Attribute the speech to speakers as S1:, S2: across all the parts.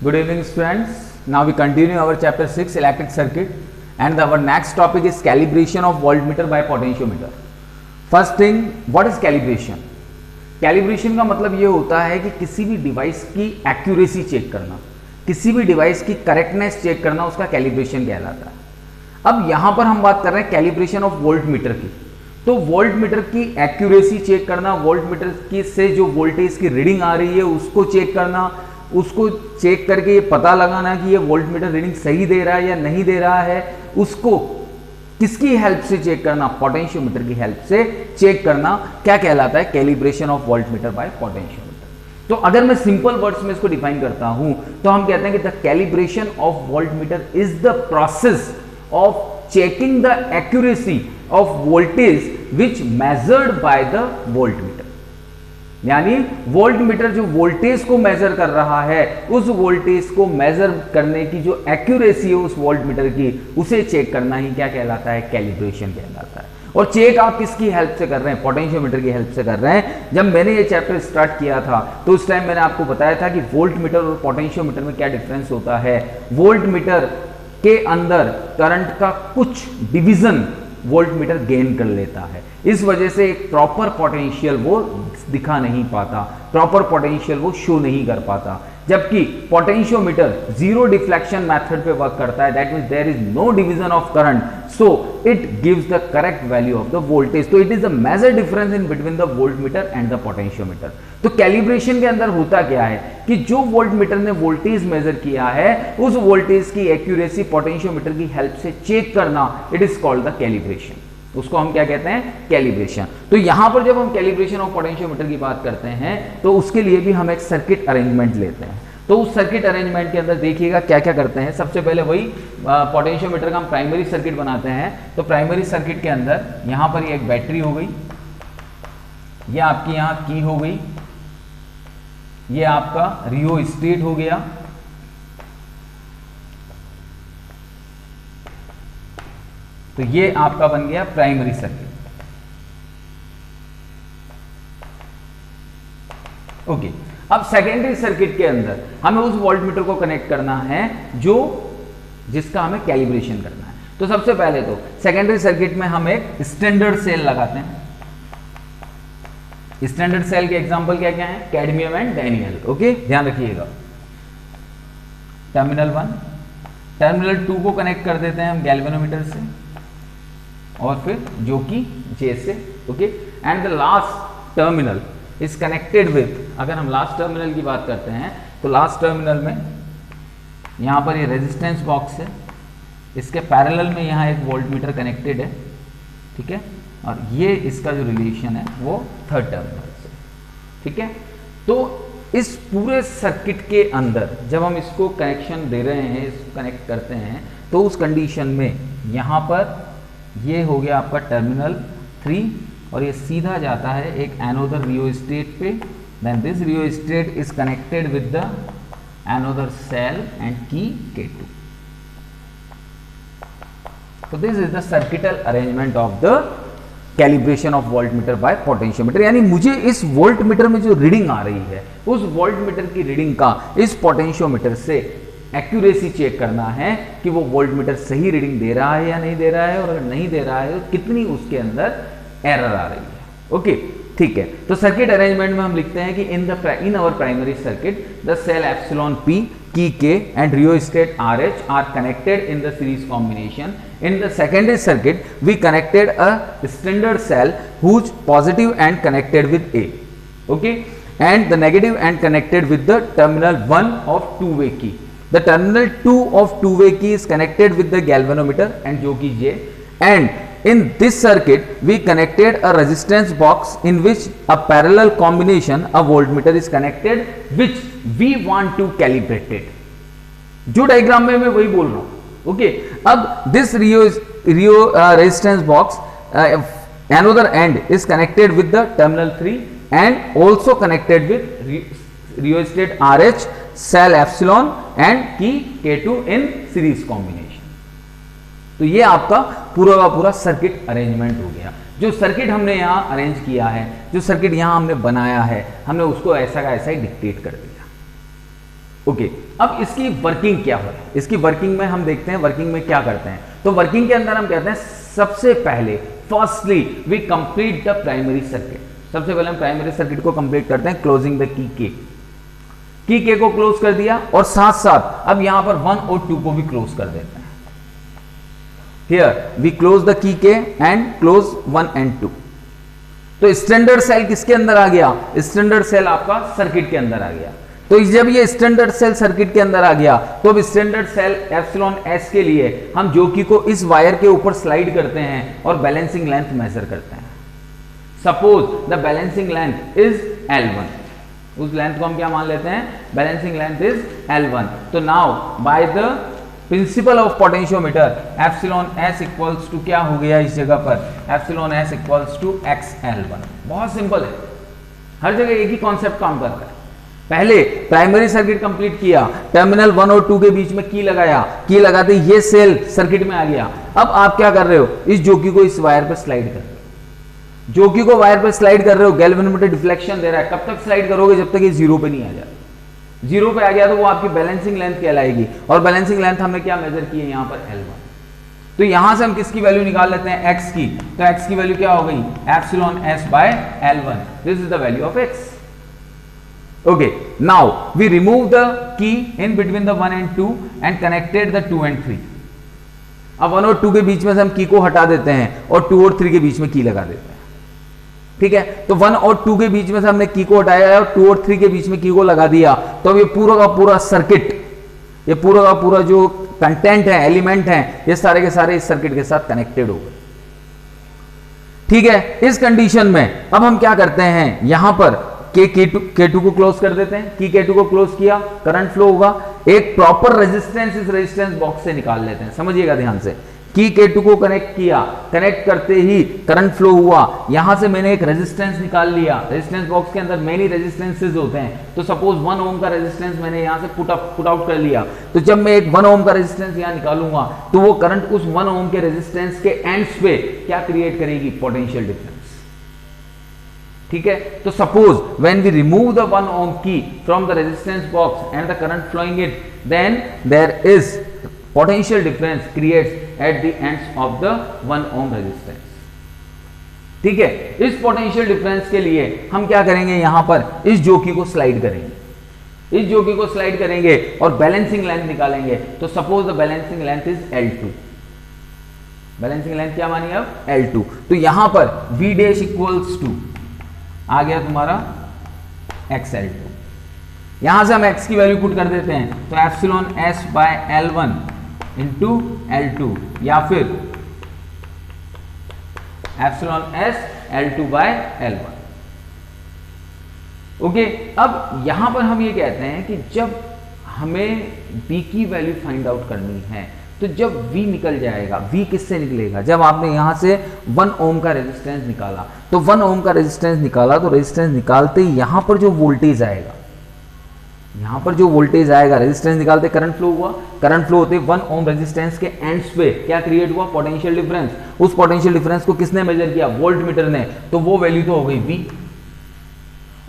S1: Good evening students. Now we continue our chapter 6 electric circuit and our next topic is calibration of voltmeter by potentiometer. First thing, what is calibration? Calibration का मतलब ये होता है कि किसी भी device की एक्यूरेसी चेक करना, किसी भी डिवाइस की करेक्टनेस चेक करना, उसका कैलिब्रेशन कहलाता है। अब यहां पर हम बात कर रहे हैं कैलिब्रेशन ऑफ वोल्टमीटर की। तो वोल्टमीटर की एक्यूरेसी चेक करना, वोल्टमीटर की से जो वोल्टेज की रीडिंग आ रही है उसको चेक करना, उसको चेक करके ये पता लगाना कि ये वोल्टमीटर रीडिंग सही दे रहा है या नहीं दे रहा है, उसको किसकी हेल्प से चेक करना, पोटेंशियोमीटर की हेल्प से चेक करना, क्या कहलाता है, calibration of voltmeter by potentiometer. तो अगर मैं सिंपल वर्ड्स में इसको डिफाइन करता हूं तो हम कहते हैं कि the calibration of voltmeter is the process of checking the accuracy of voltage which measured by the voltmeter. यानी वोल्टमीटर जो वोल्टेज को मेजर कर रहा है, उस वोल्टेज को मेजर करने की जो एक्यूरेसी है उस वोल्टमीटर की, उसे चेक करना ही क्या कहलाता है, कैलिब्रेशन कहलाता है। और चेक आप किसकी हेल्प से कर रहे हैं, पोटेंशियोमीटर की हेल्प से कर रहे हैं। जब मैंने ये चैप्टर स्टार्ट किया था तो उस टाइम मैंने आपको बताया था कि वोल्टमीटर और पोटेंशियोमीटर में क्या डिफरेंस होता है। वोल्टमीटर के अंदर करंट का कुछ डिवीजन वोल्टमीटर गेन कर लेता है, इस वजह से एक प्रॉपर पोटेंशियल वो दिखा नहीं पाता, प्रॉपर पोटेंशियल वो शो नहीं कर पाता। जबकि पोटेंशियोमीटर जीरो डिफ्लेक्शन मेथड पे वर्क करता है, that means there is no division of current, so it gives the correct value of the voltage. तो it is the major difference in between the voltmeter and the potentiometer. तो calibration के अंदर होता क्या है कि जो वोल्टमीटर ने वोल्टेज मेजर किया है, उस वोल्टेज की एक्यूरेसी पोटेंशियोमीटर की हेल्प से चेक करना, it is called the calibration. उसको हम क्या कहते हैं, कैलिब्रेशन। तो यहां पर जब हम कैलिब्रेशन ऑफ पोटेंशियोमीटर की बात करते हैं तो उसके लिए भी हम एक सर्किट अरेंजमेंट लेते हैं। तो उस सर्किट अरेंजमेंट के अंदर देखिएगा क्या क्या करते हैं। सबसे पहले वही पोटेंशियोमीटर का हम प्राइमरी सर्किट बनाते हैं। तो प्राइमरी सर्किट के अंदर यहां पर एक बैटरी हो गई, ये आपकी यहां की हो गई, ये आपका रियोस्टेट हो गया, तो ये आपका बन गया प्राइमरी सर्किट। ओके, अब सेकेंडरी सर्किट के अंदर हमें उस वोल्टमीटर को कनेक्ट करना है जो जिसका हमें कैलिब्रेशन करना है। तो सबसे पहले तो सेकेंडरी सर्किट में हम एक स्टैंडर्ड सेल लगाते हैं। स्टैंडर्ड सेल के एग्जांपल क्या क्या है, कैडमियम एंड डैनियल। ओके, ध्यान रखिएगा। टर्मिनल 1, टर्मिनल 2 को कनेक्ट कर देते हैं हम गैल्वेनोमीटर से, और फिर जो कि जे से। Okay, and the last terminal is connected with, अगर हम लास्ट टर्मिनल की बात करते हैं तो लास्ट टर्मिनल में यहां पर ये रेजिस्टेंस बॉक्स है, इसके पैरेलल में यहां एक वोल्टमीटर कनेक्टेड है, ठीक है, और ये इसका जो रिलेशन है वो थर्ड टर्मिनल से, ठीक है। तो इस पूरे सर्किट के अंदर जब हम इसको कनेक्शन दे रहे हैं, इसको कनेक्ट करते हैं, तो उस कंडीशन में यहां पर ये हो गया आपका टर्मिनल 3 और ये सीधा जाता है एक एनोदर रियोस्टेट पे। Then this rheostat is connected with the another cell and key K2। तो this is the circuital arrangement of the calibration of voltmeter by potentiometer. यानी मुझे इस वोल्टमीटर में जो रीडिंग आ रही है, उस वोल्टमीटर की रीडिंग का इस पोटेंशियोमीटर से एक्यूरेसी चेक करना है कि वो वोल्टमीटर सही रीडिंग दे रहा है या नहीं दे रहा है, और अगर नहीं दे रहा है तो कितनी उसके अंदर एरर आ रही है। ओके, ठीक है। तो सर्किट अरेंजमेंट में हम लिखते हैं कि in our primary circuit the cell epsilon P, key K and rheostat RH are connected in the series combination. In the secondary circuit we connected a standard cell whose positive end connected with A, okay, and the negative end connected with the terminal 1 of two-way key. The terminal 2 of two-way key is connected with the galvanometer and जो कि J, and in this circuit we connected a resistance box in which a parallel combination a voltmeter is connected which we want to calibrate it. जो diagram में मैं वही बोल रहा हूं। Okay, अब this resistance box another end is connected with the terminal 3 and also connected with rheostat RH, cell epsilon and key K2 in series combination। तो ये आपका पूरा का पूरा सर्किट अरेंजमेंट हो गया। जो सर्किट हमने यहाँ अरेंज किया है, जो सर्किट यहाँ हमने बनाया है, हमने उसको ऐसा का ऐसा ही डिक्टेट कर दिया। ओके, अब इसकी वर्किंग क्या है, इसकी वर्किंग में हम देखते हैं वर्किंग में क्या करते हैं। तो वर्किंग के अंदर हम कहते हैं सबसे पहले firstly we complete the primary circuit. सबसे पहले हम प्राइमरी सर्किट को कंप्लीट करते हैं क्लोजिंग द की के को क्लोज कर दिया, और साथ साथ अब यहां पर 1 और 2 को भी क्लोज कर देते हैं। Here we close the key के एंड क्लोज 1 एंड 2। तो स्टैंडर्ड सेल किसके अंदर आ गया, स्टैंडर्ड सेल आपका सर्किट के अंदर आ गया। तो जब ये स्टैंडर्ड सेल सर्किट के अंदर आ गया तो अब स्टैंडर्ड सेल एप्सिलॉन एस के लिए हम जोकी को इस वायर के ऊपर स्लाइड करते हैं और बैलेंसिंग लेंथ मेजर करते हैं। Suppose the balancing length is L1, उस लेंथ को हम क्या मान लेते हैं, बैलेंसिंग लेंथ इज L1। तो now by the principle of potentiometer epsilon S equals to क्या हो गया इस जगह पर, epsilon S equals to XL1। बहुत सिंपल है, हर जगह एक ही कॉन्सेप्ट काम करता है। पहले प्राइमरी सर्किट कंप्लीट किया, टर्मिनल 1 और 2 के बीच में की लगाया, की लगाते ये सेल सर्किट में आ गया। अब आप क्या कर रहे हो, इस जोकी को इस वायर पर स्लाइड कर रहे हो, जोकी को वायर पर स्लाइड कर रहे हो, गैल्वेनोमीटर डिफ्लेक्शन दे रहा है। कब तक स्लाइड करोगे, जब तक ये 0 पे नहीं आ जाता। 0 पे आ गया तो वो आपकी बैलेंसिंग लेंथ कहलाएगी, और बैलेंसिंग लेंथ हमने क्या मेजर की है यहाँ पर L1। तो यहां से हम किसकी वैल्यू निकाल लेते हैं, x की। तो x की वैल्यू क्या हो गई, epsilon s by L1। This is the value of x। Okay, now we remove the key in between the 1 and 2 and connected the 2 and 3. अब 1 और 2 के बीच में से हम की को हटा देते हैं और 2 और 3 के बीच में की लगा देते हैं। ठीक है, तो 1 और 2 के बीच में से हमने की को हटाया और 2 और 3 के बीच में की को लगा दिया। तो अब ये पूरा का पूरा सर्किट, ये पूरा का पूरा जो कंटेंट है, एलिमेंट है, ये सारे के सारे इस सर्किट के साथ कनेक्टेड हो गए। ठीक है, इस कंडीशन में अब हम क्या करते हैं, यहां पर K2 को क्लोज कर देते हैं। की K2 को क्लोज किया, करंट फ्लो होगा। एक प्रॉपर रेजिस्टेंस इस रेजिस्टेंस बॉक्स से निकाल लेते हैं, समझिएगा ध्यान से। की K2 को कनेक्ट किया, कनेक्ट करते ही करंट फ्लो हुआ। यहां से मैंने एक रेजिस्टेंस निकाल लिया। रेजिस्टेंस बॉक्स के अंदर मेनी रेजिस्टेंसेस होते हैं, तो सपोज 1 ओम का रेजिस्टेंस मैंने यहां से पुट आउट कर लिया। तो जब मैं एक 1 ओम का रेजिस्टेंस यहां निकालूंगा तो वो करंट उस 1 ओम के रेजिस्टेंस के एंड्स पे क्या क्रिएट करेगी, पोटेंशियल डिफरेंस। ठीक है, तो suppose when we remove the 1 ohm key from the resistance box and the current flowing it, then there is potential difference creates at the ends of the 1 ohm resistance. ठीक है, इस potential difference के लिए हम क्या करेंगे, यहां पर इस जोकी को स्लाइड करेंगे, इस जोकी को स्लाइड करेंगे और बैलेंसिंग लेंथ निकालेंगे। तो suppose the balancing length is L2। Balancing length क्या मानी अब, L2। तो यहां पर V डैश इक्वल्स टू आ गया तुम्हारा XL2। यहां से हम x की वैल्यू पुट कर देते हैं, तो epsilon s by L1 into L2, या फिर epsilon s L2 by L1। Okay, अब यहां पर हम ये कहते हैं कि जब हमें b की वैल्यू फाइंड आउट करनी है, तो जब V निकल जाएगा, V किससे निकलेगा, जब आपने यहां से 1 ओम का रेजिस्टेंस निकाला, तो 1 ओम का रेजिस्टेंस निकाला, तो रेजिस्टेंस निकालते ही यहां पर जो वोल्टेज आएगा, यहां पर जो वोल्टेज आएगा, रेजिस्टेंस निकालते करंट फ्लो हुआ, करंट फ्लो होते 1 ओम रेजिस्टेंस के एंड्स पे क्या क्रिएट हुआ, पोटेंशियल डिफरेंस। उस पोटेंशियल डिफरेंस को किसने मेजर किया, वोल्ट मीटर ने, तो वो वैल्यू तो हो गई V।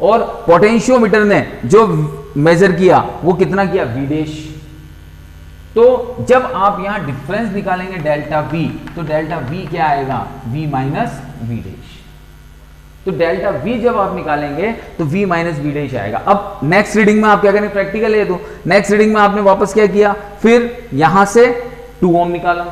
S1: और पोटेंशियोमीटर ने जो मेजर किया वो कितना किया, V डैश। तो जब आप यहां डिफरेंस निकालेंगे डेल्टा V, तो डेल्टा V क्या आएगा, V माइनस V डैश। तो डेल्टा V जब आप निकालेंगे तो V माइनस V डैश आएगा। अब नेक्स्ट रीडिंग में आप क्या करेंगे, प्रैक्टिकल है, तो नेक्स्ट रीडिंग में आपने वापस क्या किया, फिर यहां से 2 ओम निकाला,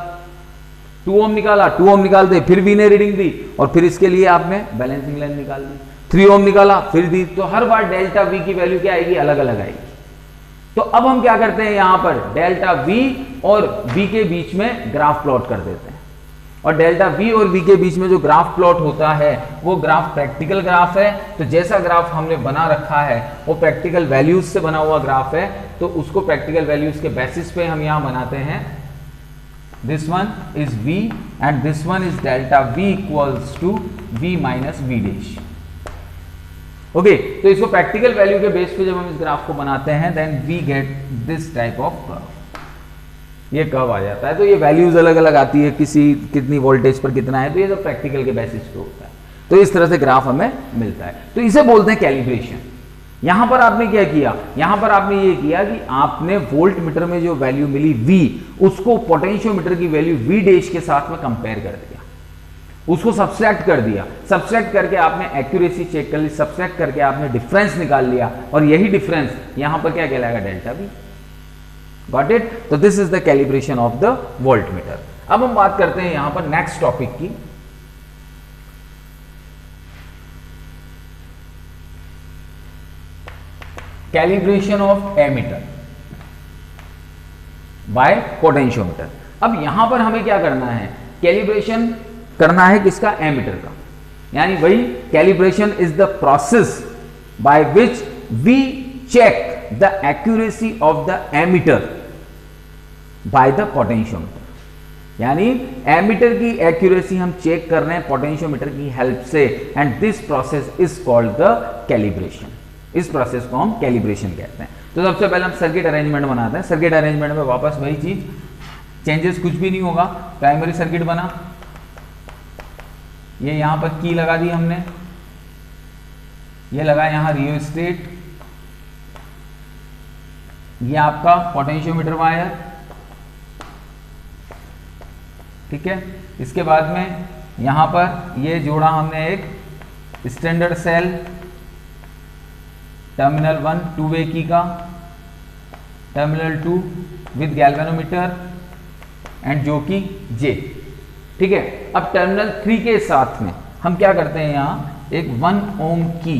S1: 2 ओम निकाला, 2 ओम निकालते फिर V ने रीडिंग दी, और फिर इसके लिए आपने बैलेंसिंग लेंथ निकाल दी, 3 ओम निकाला, फिर दी। तो हर बार डेल्टा V की वैल्यू क्या आएगी, अलग अलग आएगी। तो अब हम क्या करते हैं, यहां पर डेल्टा V और V के बीच में ग्राफ प्लॉट कर देते हैं, और डेल्टा V और V के बीच में जो ग्राफ प्लॉट होता है वो ग्राफ प्रैक्टिकल ग्राफ है। तो जैसा ग्राफ हमने बना रखा है वो प्रैक्टिकल वैल्यूज से बना हुआ ग्राफ है, तो उसको प्रैक्टिकल वैल्यूज के बेसिस पे हम यहां बनाते हैं। This one is V and this one is delta V equals to V minus V dash. Okay, तो इसको प्रैक्टिकल वैल्यू के बेस पे जब हम इस ग्राफ को बनाते हैं, then we get this type of curve. ये कर्व आ जाता है, तो ये वैल्यूज अलग अलग आती है, कितनी वोल्टेज पर कितना है, तो ये सब प्रैक्टिकल के बेसिस पे होता है। तो इस तरह से ग्राफ हमें मिलता है, तो इसे बोलते हैं कैलिब्रेशन। यहां पर आपने क्या किया, यहां पर आपने ये किया कि आपने वोल्ट मीटर में जो वैल्यू मिली V, उसको पोटेंशियोमीटर की वैल्यू V डैश के साथ में कंपेयर कर दिया, उसको सब्सट्रैक्ट कर दिया। सब्सट्रैक्ट करके आपने एक्यूरेसी चेक कर ली, सब्सट्रैक्ट करके आपने डिफरेंस निकाल लिया, और यही डिफरेंस यहां पर क्या कहलाएगा, डेल्टा V। Got it? तो this is the calibration of the voltmeter. अब हम बात करते हैं यहां पर नेक्स्ट टॉपिक की, calibration of ammeter by potentiometer. अब यहां पर हमें क्या करना है, कैलिब्रेशन करना है किसका, एमीटर का। यानी वही calibration is the process by which we check the accuracy of the ammeter by the potentiometer. यानी एमीटर की एक्यूरेसी हम चेक कर रहे हैं पोटेंशियोमीटर की हेल्प से, and this process is called the calibration. इस प्रोसेस को हम कैलिब्रेशन कहते हैं। तो सबसे पहले हम सर्किट अरेंजमेंट बनाते हैं। सर्किट अरेंजमेंट में वापस वही चीज, चेंजेस कुछ भी नहीं होगा। प्राइमरी सर्किट बना, ये यहां पर की लगा दी हमने, ये लगा यहां रियोस्टेट, ये आपका पोटेंशियोमीटर वायर, ठीक है। इसके बाद में यहां पर ये जोड़ा हमने एक standard cell, terminal 1 two way key का, टर्मिनल 2 विद गैल्वेनोमीटर एंड जो कि J, ठीक है। अब टर्मिनल 3 के साथ में हम क्या करते हैं, यहां एक 1 ओम की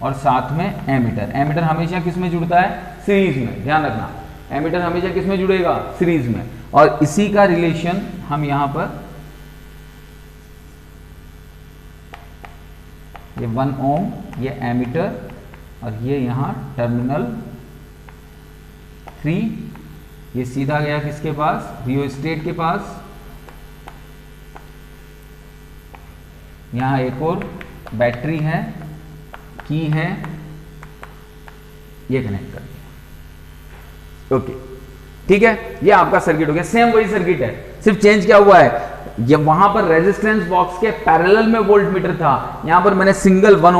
S1: और साथ में एमीटर। एमीटर हमेशा किस में जुड़ता है, सीरीज में, ध्यान रखना, एमीटर हमेशा किस में जुड़ेगा, सीरीज में। और इसी का रिलेशन हम यहां पर ये 1 ओम, ये एमीटर, और ये यहां टर्मिनल 3, ये सीधा गया किसके पास, रियोस्टेट के पास। यहां एक और बैटरी है, की है, ये कनेक्ट कर दिया, ओके, ठीक है। ये आपका सर्किट हो गया। सेम वही सर्किट है, सिर्फ चेंज क्या हुआ है, ये वहां पर रेजिस्टेंस बॉक्स के पैरेलल में वोल्ट मीटर था, यहां पर मैंने सिंगल 1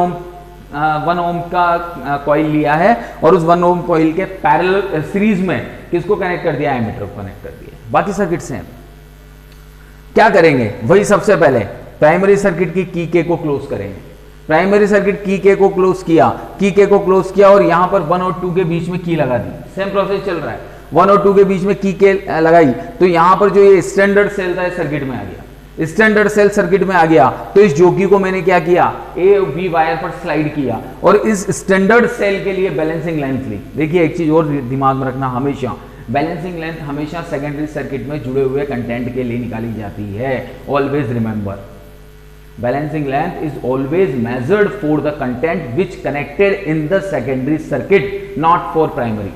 S1: ओम का कॉइल लिया है, और उस 1 ओम कॉइल के पैरेलल सीरीज में किसको कनेक्ट कर दिया, एमीटर को कनेक्ट कर दिया। बाकी सर्किट सेम। क्या करेंगे, वही सबसे पहले प्राइमरी सर्किट की के को क्लोज करेंगे। प्राइमरी सर्किट की के को क्लोज किया, की के को क्लोज किया, और यहां पर 1 और 2 के बीच में की लगा दी। सेम प्रोसेस चल रहा है, 1 और 2 के बीच में की के लगाई, तो यहां पर जो ये स्टैंडर्ड सेल था सर्किट में आ गया, स्टैंडर्ड सेल सर्किट में आ गया। तो इस जोकी को मैंने क्या किया, ए और बी वायर पर स्लाइड किया, और इस स्टैंडर्ड सेल के लिए बैलेंसिंग लेंथ ली। देखिए एक चीज और दिमाग में रखना, हमेशा बैलेंसिंग लेंथ हमेशा सेकेंडरी सर्किट में जुड़े हुए कंटेंट के लिए निकाली जाती है। Always remember, balancing length is always measured for the content which connected in the secondary circuit, not for primary।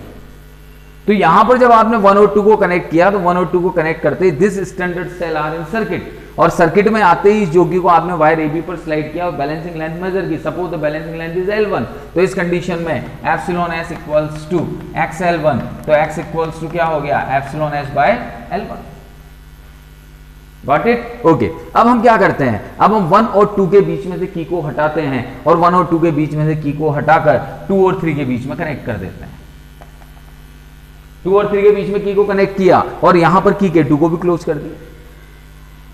S1: तो यहां पर जब आपने 1 और 2 को कनेक्ट किया, तो 1 और 2 को कनेक्ट करते ही this standard cell are in circuit, और सर्किट में आते ही इस जोगी को आपने वायर AB पर स्लाइड किया और बैलेंसिंग लेंथ मेजर की। Suppose the balancing length is L1, तो इस कंडीशन में epsilon S equals to XL1, तो X इक्वल्स टू क्या हो गया, epsilon S by L1। Got it, okay. अब हम क्या करते हैं, अब हम 1 और 2 के बीच में से की को हटाते हैं, और 1 और 2 के बीच में से की को हटाकर 2 और 3 के बीच में कनेक्ट कर देते हैं। 2 और 3 के बीच में की को कनेक्ट किया, और यहां पर की के 2 को भी क्लोज कर दिया,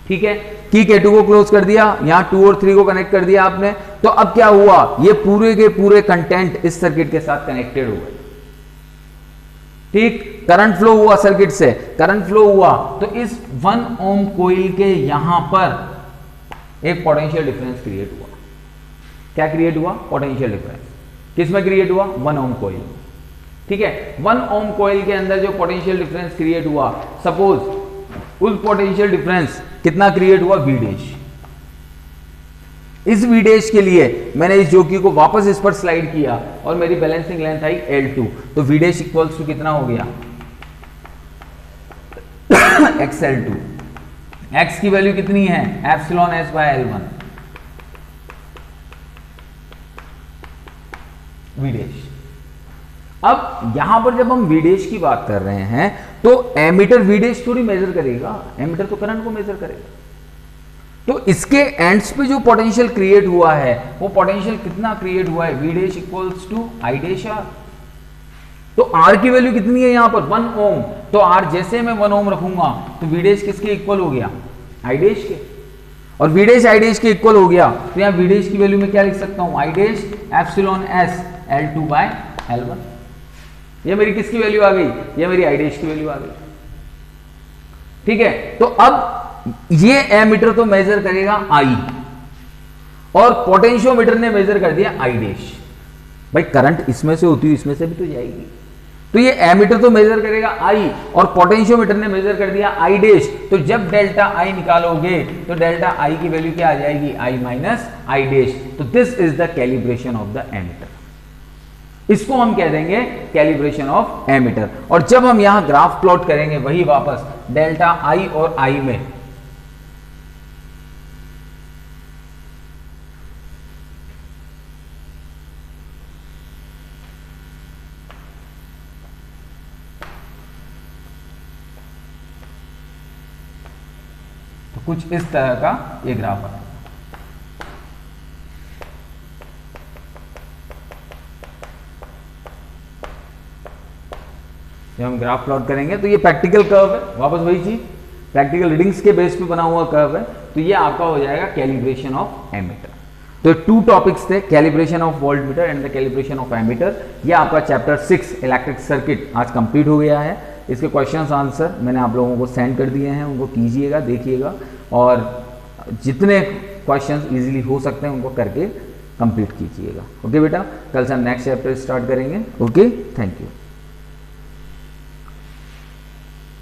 S1: ठीक है। की के 2 को क्लोज कर दिया, यहां 2 और 3 को कनेक्ट कर दिया आपने। तो अब क्या हुआ, ये पूरे के पूरे कंटेंट इस सर्किट के साथ कनेक्टेड हो गए, ठीक। करंट फ्लो हुआ सर्किट से, करंट फ्लो हुआ, तो इस 1 ओम कोइल के यहां पर एक पोटेंशियल डिफरेंस क्रिएट हुआ। क्या क्रिएट हुआ, पोटेंशियल डिफरेंस। किस में क्रिएट हुआ, 1 ओम कोइल, ठीक है। 1 ओम कोइल के अंदर जो पोटेंशियल डिफरेंस क्रिएट हुआ, सपोज उस पोटेंशियल डिफरेंस कितना क्रिएट हुआ, V डैश। इस V डैश के लिए मैंने इस जोकी को वापस इस पर स्लाइड किया, और मेरी बैलेंसिंग लेंथ आई L2, तो V डैश इक्वल्स टू कितना हो गया, XL2। X की वैल्यू कितनी है, epsilon S by L1, V dash. अब यहां पर जब हम V डैश की बात कर रहे हैं, तो एमीटर V डैश थोड़ी मेजर करेगा, एमीटर तो करंट को मेजर करेगा। तो इसके एंड्स पे जो पोटेंशियल क्रिएट हुआ है वो पोटेंशियल कितना क्रिएट हुआ है, V dash equals to I dash R। तो R की वैल्यू कितनी है यहां पर 1 ओम, तो R जैसे मैं 1 ओम रखूंगा तो V डैश किसके इक्वल हो गया, I डैश के, और V डैश I डैश के इक्वल हो गया तो यहां V डैश की वैल्यू में क्या लिख सकता हूं, I dash epsilon S L2 by L1। ये मेरी किसकी वैल्यू आ गई, ये मेरी I डैश की वैल्यू आ गई। ठीक है, तो अब ये एमीटर तो मेजर करेगा I और पोटेंशियोमीटर ने मेजर कर दिया I डैश। भाई करंट इसमें से होती है इसमें से भी तो जाएगी, तो ये एमीटर तो मेजर करेगा I और पोटेंशियोमीटर ने मेजर कर दिया I डैश। तो जब डेल्टा I निकालोगे तो डेल्टा I की वैल्यू क्या आ जाएगी, I माइनस I डैश। तो this is the calibration of the ammeter, इसको हम कह देंगे कैलिब्रेशन ऑफ एमीटर। और जब हम यहां ग्राफ प्लॉट करेंगे वही वापस डेल्टा I और I में तो कुछ इस तरह का ये ग्राफ है। जब हम ग्राफ प्लॉट करेंगे तो ये प्रैक्टिकल कर्व है, वापस वही चीज, प्रैक्टिकल रीडिंग्स के बेस पे बना हुआ कर्व है। तो ये आपका हो जाएगा कैलिब्रेशन ऑफ एमीटर। तो 2 टॉपिक्स थे, calibration of voltmeter and the calibration of ammeter. ये आपका चैप्टर 6 इलेक्ट्रिक सर्किट आज कंप्लीट हो गया है। इसके क्वेश्चंस आंसर मैंने आप लोगों को सेंड कर दिए हैं, उनको कीजिएगा, देखिएगा और जितने क्वेश्चंस इजीली हो सकते हैं उनको करके कंप्लीट कीजिएगा। ओके बेटा, कल से हम नेक्स्ट चैप्टर स्टार्ट करेंगे। Okay, thank you.